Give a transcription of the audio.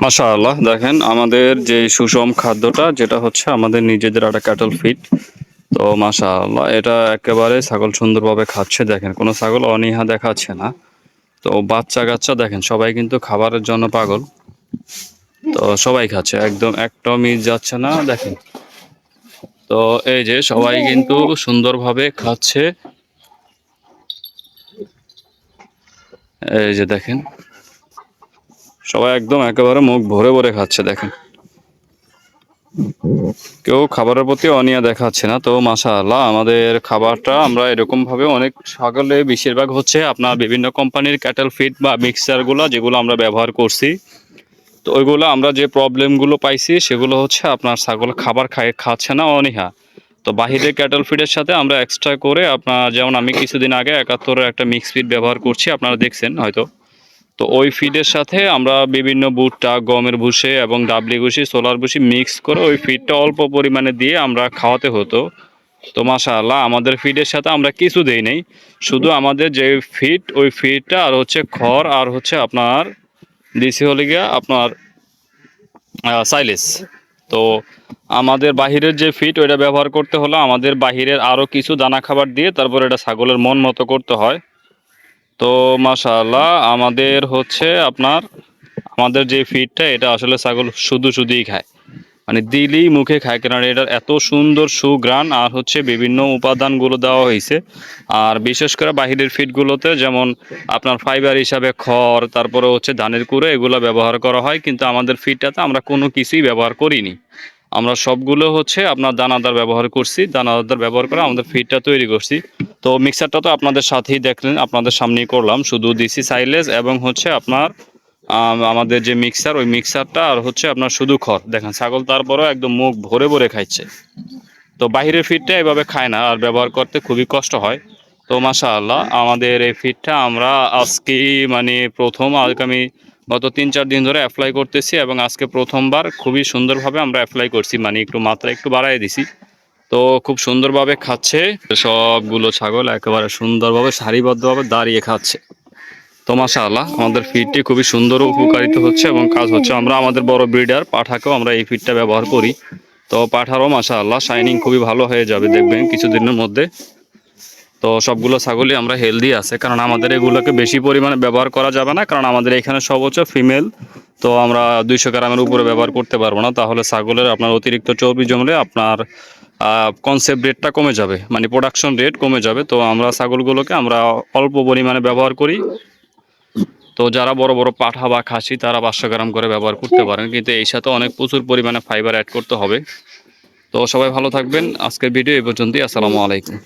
মাশাআল্লাহ, দেখেন আমাদের যে সুষম খাদ্যটা যেটা হচ্ছে আমাদের নিজেদের একটা ক্যাটল ফিড। তো মাশাআল্লাহ এটা একেবারে ছাগল সুন্দরভাবে খাচ্ছে। দেখেন কোনো ছাগল অনীহা দেখাচ্ছে না। তো বাচ্চা-কাচ্চা দেখেন সবাই কিন্তু খাবারের জন্য পাগল। তো সবাই খাচ্ছে, একদম একটাও মিস যাচ্ছে না দেখেন। তো এই যে সবাই কিন্তু সুন্দরভাবে খাচ্ছে। এই যে দেখেন সবাই একদম একেবারে মুখ ভরে ভরে খাচ্ছে দেখেন। কেউ খাবারের প্রতি অনীহা দেখাচ্ছে না। তো মাশাআল্লাহ আমাদের খাবারটা আমরা এরকমভাবে অনেক ছাগলে বেশিরভাগ হচ্ছে আপনার বিভিন্ন কোম্পানির ক্যাটেল ফিড বা মিক্সারগুলো যেগুলো আমরা ব্যবহার করছি। তো ওইগুলো আমরা যে প্রবলেমগুলো পাইছি সেগুলো হচ্ছে আপনার ছাগল খাবার খাচ্ছে না অনীহা। তো বাহিরের ক্যাটেল ফিডের সাথে আমরা এক্সট্রা করে আপনার যেমন আমি কিছুদিন আগে ৭১-এর একটা মিক্স ফিড ব্যবহার করছি, আপনারা দেখছেন হয়তো। তো ওই ফিডের সাথে আমরা বিভিন্ন ভুট্টা, গমের ভুসি এবং ডাবলি ভুসি, সোলার ভুসি মিক্স করে ওই ফিডটা অল্প পরিমাণে দিয়ে আমরা খাওয়াতে হতো। তো মাশাআল্লাহ আমাদের ফিডের সাথে আমরা কিছু দেই নাই। শুধু আমাদের যে ফিড ওই ফিডটা আর হচ্ছে খড় আর হচ্ছে আপনার দিছি হলে গিয়া আপনার সাইলেজ। তো আমাদের বাহিরের যে ফিড ওইটা ব্যবহার করতে হলে আমাদের বাহিরের আরও কিছু দানা খাবার দিয়ে তারপর এটা ছাগলের মন মতো করতে হয়। তো মাশাআল্লাহ আমাদের হচ্ছে আপনার আমাদের যে ফিডটা এটা আসলে ছাগল শুধুই খায়, মানে দিলেই মুখে খায়, কেননা এটার এত সুন্দর সুঘ্রাণ আর হচ্ছে বিভিন্ন উপাদানগুলো দেওয়া হয়েছে। আর বিশেষ করে বাহিরের ফিডগুলোতে যেমন আপনার ফাইবার হিসাবে খড়, তারপরে হচ্ছে ধানের কুড়ো এগুলো ব্যবহার করা হয়, কিন্তু আমাদের ফিডটাতে আমরা কোনো কিছুই ব্যবহার করিনি। আমরা সবগুলো হচ্ছে আপনার দানাদার ব্যবহার করছি, দানাদার ব্যবহার করে আমাদের ফিডটা তৈরি করছি। তো মিক্সারটা তো আপনাদের সাথেই দেখলেন, আপনাদের সামনেই করলাম, শুধু দিছি সাইলেজ এবং হচ্ছে আপনার আমাদের যে মিক্সার ওই মিক্সারটা আর হচ্ছে আপনার শুধু খড়। দেখেন ছাগল তারপরেও একদম মুখ ভরে ভরে খাচ্ছে। তো বাহিরের ফিডটা এভাবে খায় না আর ব্যবহার করতে খুবই কষ্ট হয়। তো মাশাআল্লাহ আমাদের এই ফিডটা আমরা আজকেই মানে প্রথম আগামী গত ৩-৪ দিন ধরে অ্যাপ্লাই করতেছি এবং আজকে প্রথমবার খুবই সুন্দরভাবে আমরা অ্যাপ্লাই করছি, মানে একটু মাত্রা একটু বাড়াই দিছি। তো খুব সুন্দরভাবে খাচ্ছে, সবগুলো ছাগল একেবারে সুন্দরভাবে সারিবদ্ধভাবে দাঁড়িয়ে খাচ্ছে। তো মাশাআল্লাহ আমাদের ফিডটি খুবই সুন্দর উপকারিত হচ্ছে এবং কাজ হচ্ছে। আমরা আমাদের বড় ব্রিডার পাঠাকেও আমরা এই ফিডটা ব্যবহার করি। তো পাঠারও মাশাআল্লাহ শাইনিং খুবই ভালো হয়ে যাবে দেখবেন কিছুদিনের মধ্যে। তো সবগুলো ছাগলই আমরা হেলদি আছে, কারণ আমাদের এগুলোকে বেশি পরিমাণে ব্যবহার করা যাবে না, কারণ আমাদের এখানে সব হচ্ছে ফিমেল। তো আমরা ২০০ গ্রামের উপরে ব্যবহার করতে পারবো না, তাহলে ছাগলের আপনার অতিরিক্ত চর্বি জমলে আপনার কনসেপ্ট রেটটা কমে যাবে, মানে প্রোডাকশন রেট কমে যাবে। তো আমরা ছাগলগুলোকে আমরা অল্প পরিমাণে ব্যবহার করি। তো যারা বড় বড় পাঠা বা খাসি তারা ৫০০ গ্রাম করে ব্যবহার করতে পারেন, কিন্তু এই সাথে অনেক প্রচুর পরিমাণে ফাইবার অ্যাড করতে হবে। তো সবাই ভালো থাকবেন, আজকের ভিডিও এই পর্যন্তই। আসসালামু আলাইকুম।